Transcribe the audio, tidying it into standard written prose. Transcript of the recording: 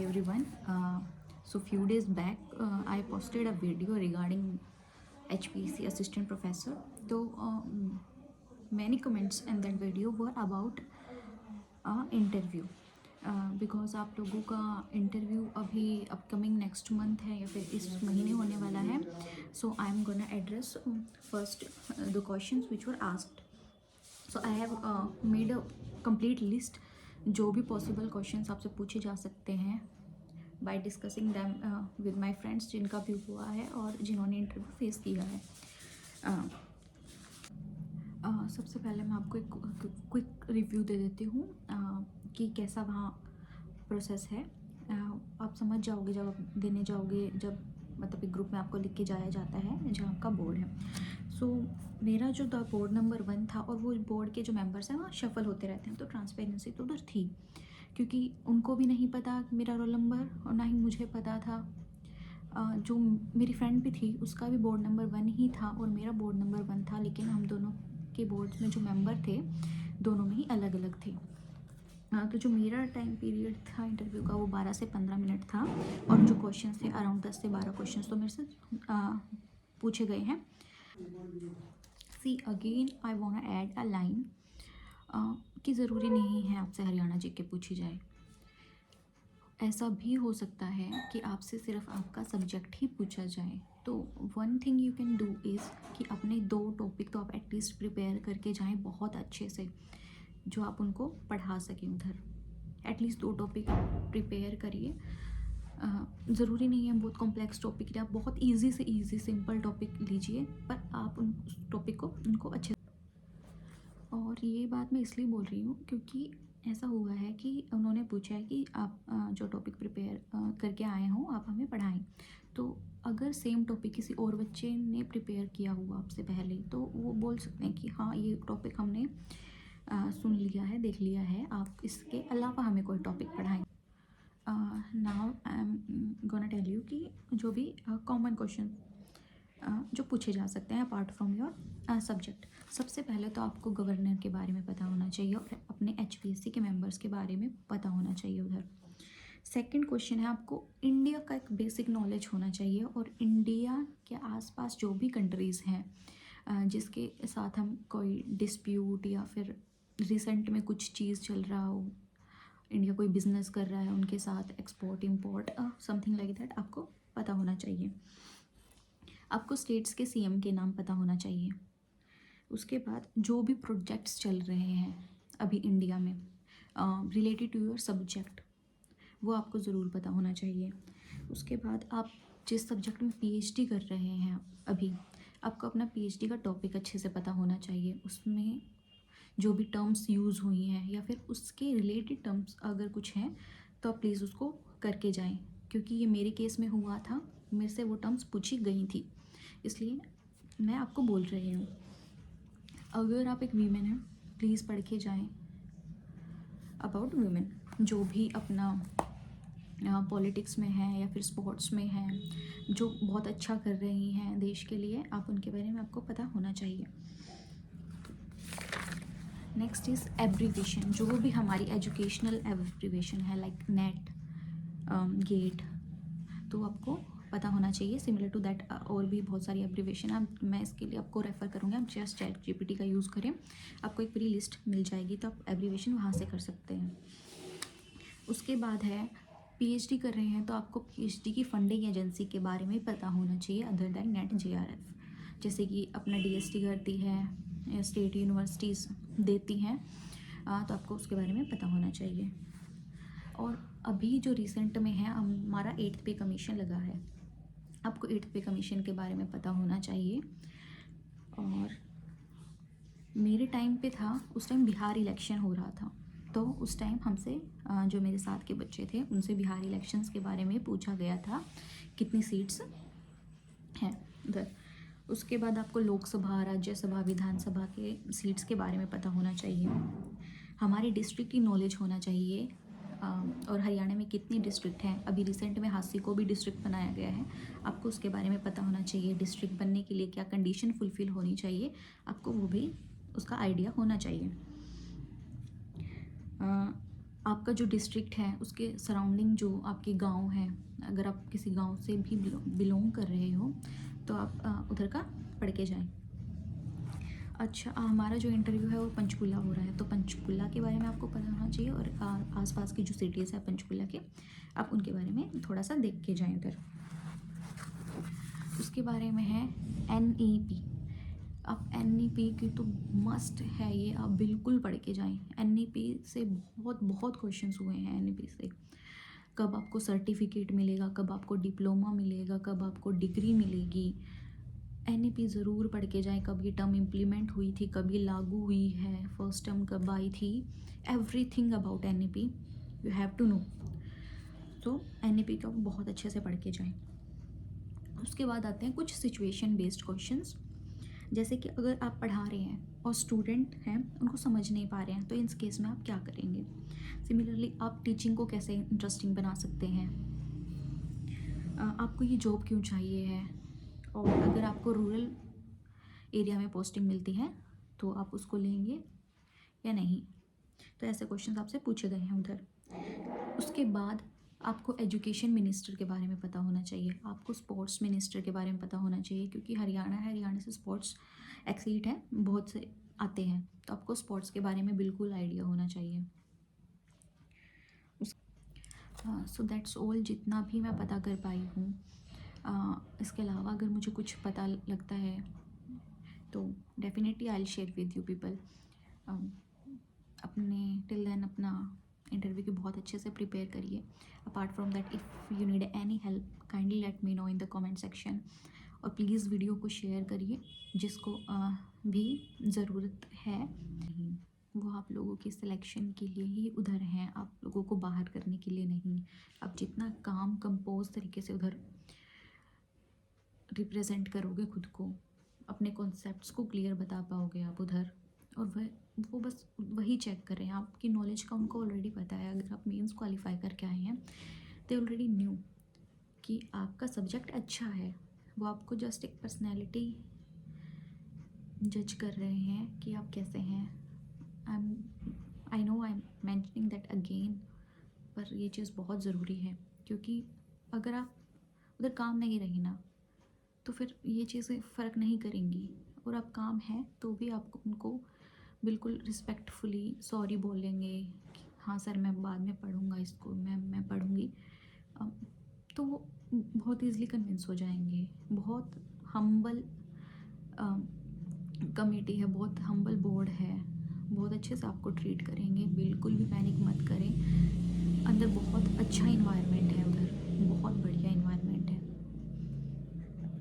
Hi everyone. So few days back, I posted a video regarding HPC assistant professor. So many comments in that video were about interview. Because आप लोगों का interview अभी upcoming next month है या फिर इस महीने होने वाला है. So I am gonna address first the questions which were asked. So I have made a complete list जो भी पॉसिबल क्वेश्चंस आपसे पूछे जा सकते हैं by discussing them with my friends जिनका भी हुआ है और जिन्होंने इंटरव्यू फेस किया है. सबसे पहले मैं आपको एक क्विक रिव्यू दे देती हूँ कि कैसा वहाँ प्रोसेस है. आप समझ जाओगे जब आप देने जाओगे, जब मतलब एक ग्रुप में आपको लिख के जाया जाता है जहाँ आपका बोर्ड है. सो मेरा जो द बोर्ड नंबर 1 था और वो बोर्ड के जो मेंबर्स हैं वहाँ शफल होते रहते हैं, तो ट्रांसपेरेंसी तो उधर थी क्योंकि उनको भी नहीं पता मेरा रोल नंबर और ना ही मुझे पता था. जो मेरी फ्रेंड भी थी उसका भी बोर्ड नंबर 1 ही था और मेरा बोर्ड नंबर 1 था, लेकिन हम दोनों के बोर्ड्स में जो मेंबर थे दोनों में ही अलग अलग थे. तो जो मेरा टाइम पीरियड था इंटरव्यू का वो 12 से 15 मिनट था और जो क्वेश्चंस थे अराउंड 10 से 12 क्वेश्चंस तो मेरे से पूछे गए हैं. See again I want add a line कि ज़रूरी नहीं है आपसे हरियाणा जीके पूछी जाए. ऐसा भी हो सकता है कि आपसे सिर्फ आपका सब्जेक्ट ही पूछा जाए. तो one thing you can do is कि अपने 2 टॉपिक तो आप एटलीस्ट प्रिपेयर करके जाएं बहुत अच्छे से, जो आप उनको पढ़ा सकें उधर. एटलीस्ट 2 टॉपिक प्रिपेयर करिए. ज़रूरी नहीं है बहुत कॉम्प्लेक्स टॉपिक, आप बहुत इजी से इजी सिंपल टॉपिक लीजिए, पर आप उन टॉपिक को उनको अच्छे. और ये बात मैं इसलिए बोल रही हूँ क्योंकि ऐसा हुआ है कि उन्होंने पूछा है कि आप जो टॉपिक प्रिपेयर करके आए हों आप हमें पढ़ाएं. तो अगर सेम टॉपिक किसी और बच्चे ने प्रिपेयर किया हुआ आपसे पहले तो वो बोल सकते हैं कि हाँ ये टॉपिक हमने सुन लिया है, देख लिया है, आप इसके अलावा हमें कोई टॉपिक पढ़ाएं. Now I am gonna tell you कि जो भी कॉमन क्वेश्चन जो पूछे जा सकते हैं अपार्ट फ्रॉम योर सब्जेक्ट. सबसे पहले तो आपको गवर्नर के बारे में पता होना चाहिए और अपने HPSC के मेंबर्स के बारे में पता होना चाहिए उधर. सेकंड क्वेश्चन है आपको इंडिया का एक बेसिक नॉलेज होना चाहिए और इंडिया के आसपास जो भी कंट्रीज़ हैं जिसके साथ हम कोई डिस्प्यूट या फिर रिसेंट में कुछ चीज़ चल रहा हो, इंडिया कोई बिजनेस कर रहा है उनके साथ export import something like that आपको पता होना चाहिए. आपको स्टेट्स के CM के नाम पता होना चाहिए. उसके बाद जो भी प्रोजेक्ट्स चल रहे हैं अभी इंडिया में रिलेटेड टू योर सब्जेक्ट वो आपको ज़रूर पता होना चाहिए. उसके बाद आप जिस सब्जेक्ट में PhD कर रहे हैं अभी, आपको अपना PhD का टॉपिक अच्छे से पता होना चाहिए. उसमें जो भी टर्म्स यूज़ हुई हैं या फिर उसके रिलेटेड टर्म्स अगर कुछ हैं तो आप प्लीज़ उसको करके जाएं, क्योंकि ये मेरे केस में हुआ था, मेरे से वो टर्म्स पूछी गई थी, इसलिए मैं आपको बोल रही हूँ. अगर आप एक वीमेन हैं प्लीज़ पढ़ के जाएँ अबाउट वीमेन, जो भी अपना पॉलिटिक्स में है या फिर स्पोर्ट्स में है, जो बहुत अच्छा कर रही हैं देश के लिए, आप उनके बारे में आपको पता होना चाहिए. Next is abbreviation. जो भी हमारी एजुकेशनल एब्रीवेशन है लाइक नेट, गेट, तो आपको पता होना चाहिए. सिमिलर टू दैट और भी बहुत सारी एब्रीवेशन आप, मैं इसके लिए आपको रेफ़र करूँगी. आप जस्ट ChatGPT का यूज़ करें, आपको एक पूरी लिस्ट मिल जाएगी, तो आप एब्रीवेशन वहाँ से कर सकते हैं. उसके बाद है PhD कर रहे हैं तो आपको PhD की फंडिंग एजेंसी के बारे में पता होना चाहिए अदर दैन NET JRF. जैसे कि अपना DST करती है, स्टेट यूनिवर्सिटीज़ देती हैं, तो आपको उसके बारे में पता होना चाहिए. और अभी जो रिसेंट में है हमारा 8th पे कमीशन लगा है, आपको 8th पे कमीशन के बारे में पता होना चाहिए. और मेरे टाइम पे था, उस टाइम बिहार इलेक्शन हो रहा था, तो उस टाइम हमसे जो मेरे साथ के बच्चे थे उनसे बिहार इलेक्शंस के बारे में पूछा गया था कितनी सीट्स हैं उधर. उसके बाद आपको लोकसभा, राज्यसभा, विधानसभा के सीट्स के बारे में पता होना चाहिए. हमारे डिस्ट्रिक्ट की नॉलेज होना चाहिए. और हरियाणा में कितनी डिस्ट्रिक्ट हैं, अभी रिसेंट में हांसी को भी डिस्ट्रिक्ट बनाया गया है, आपको उसके बारे में पता होना चाहिए. डिस्ट्रिक्ट बनने के लिए क्या कंडीशन फुलफ़िल होनी चाहिए, आपको वो भी उसका आइडिया होना चाहिए. आपका जो डिस्ट्रिक्ट है उसके सराउंडिंग जो आपके गांव हैं, अगर आप किसी गांव से भी बिलोंग कर रहे हो तो आप उधर का पढ़ के जाएं। अच्छा, हमारा जो इंटरव्यू है वो पंचकुला हो रहा है, तो पंचकुला के बारे में आपको पता होना चाहिए, और आसपास की जो सिटीज़ है पंचकुला के, आप उनके बारे में थोड़ा सा देख के जाएं उधर। उसके बारे में है NEP। अब NEP की तो मस्ट है ये, आप बिल्कुल पढ़ के जाएं। NEP से बहुत बहुत क्वेश्चंस हुए हैं NEP से। कब आपको सर्टिफिकेट मिलेगा, कब आपको डिप्लोमा मिलेगा, कब आपको डिग्री मिलेगी। NEP ज़रूर पढ़ के जाएं, कब ये टर्म इम्प्लीमेंट हुई थी, कब ये लागू हुई है, फर्स्ट टर्म कब आई थी, everything about NEP you have to know. तो NEP को बहुत अच्छे से पढ़ के जाएं। उसके बाद आते हैं कुछ सिचुएशन बेस्ड क्वेश्चंस, जैसे कि अगर आप पढ़ा रहे हैं और स्टूडेंट हैं उनको समझ नहीं पा रहे हैं, तो इस केस में आप क्या करेंगे। सिमिलरली आप टीचिंग को कैसे इंटरेस्टिंग बना सकते हैं, आपको ये जॉब क्यों चाहिए है, और अगर आपको रूरल एरिया में पोस्टिंग मिलती है तो आप उसको लेंगे या नहीं। तो ऐसे क्वेश्चंस आपसे पूछे गए हैं उधर। उसके बाद आपको एजुकेशन मिनिस्टर के बारे में पता होना चाहिए, आपको स्पोर्ट्स मिनिस्टर के बारे में पता होना चाहिए, क्योंकि हरियाणा है, हरियाणा से स्पोर्ट्स एक्सीट है, बहुत से आते हैं, तो आपको स्पोर्ट्स के बारे में बिल्कुल आइडिया होना चाहिए। सो दैट्स ऑल जितना भी मैं पता कर पाई हूँ। इसके अलावा अगर मुझे कुछ पता लगता है तो definitely I will share with you people. अपने टिल देन अपना इंटरव्यू की बहुत अच्छे से प्रिपेयर करिए। Apart from that if you need any help kindly let me know in the comment section, और प्लीज़ वीडियो को शेयर करिए जिसको भी ज़रूरत है। वो आप लोगों की सिलेक्शन के लिए ही उधर हैं, आप लोगों को बाहर करने के लिए नहीं। आप जितना काम कंपोज तरीके से उधर रिप्रेजेंट करोगे खुद को, अपने कॉन्सेप्ट्स को क्लियर बता पाओगे आप उधर, और वो बस वही चेक कर रहे हैं, आपकी नॉलेज का उनको ऑलरेडी पता है। अगर आप मेंस क्वालिफाई करके आए हैं दे ऑलरेडी न्यू कि आपका सब्जेक्ट अच्छा है, वो आपको जस्ट एक पर्सनैलिटी जज कर रहे हैं कि आप कैसे हैं। I know I am mentioning that again, पर ये चीज़ बहुत ज़रूरी है, क्योंकि अगर आप उधर काम नहीं रही ना तो फिर ये चीज़ें फ़र्क नहीं करेंगी, और आप काम है तो भी आपको उनको बिल्कुल रिस्पेक्टफुली सॉरी बोलेंगे कि हाँ सर मैं बाद में पढ़ूँगा इसको, मैं पढ़ूँगी, तो वो बहुत ईज़िली कन्विंस हो जाएंगे। बहुत हम्बल कमेटी है, बहुत हम्बल बोर्ड है, बहुत अच्छे से आपको ट्रीट करेंगे, बिल्कुल भी पैनिक मत करें, अंदर बहुत अच्छा ही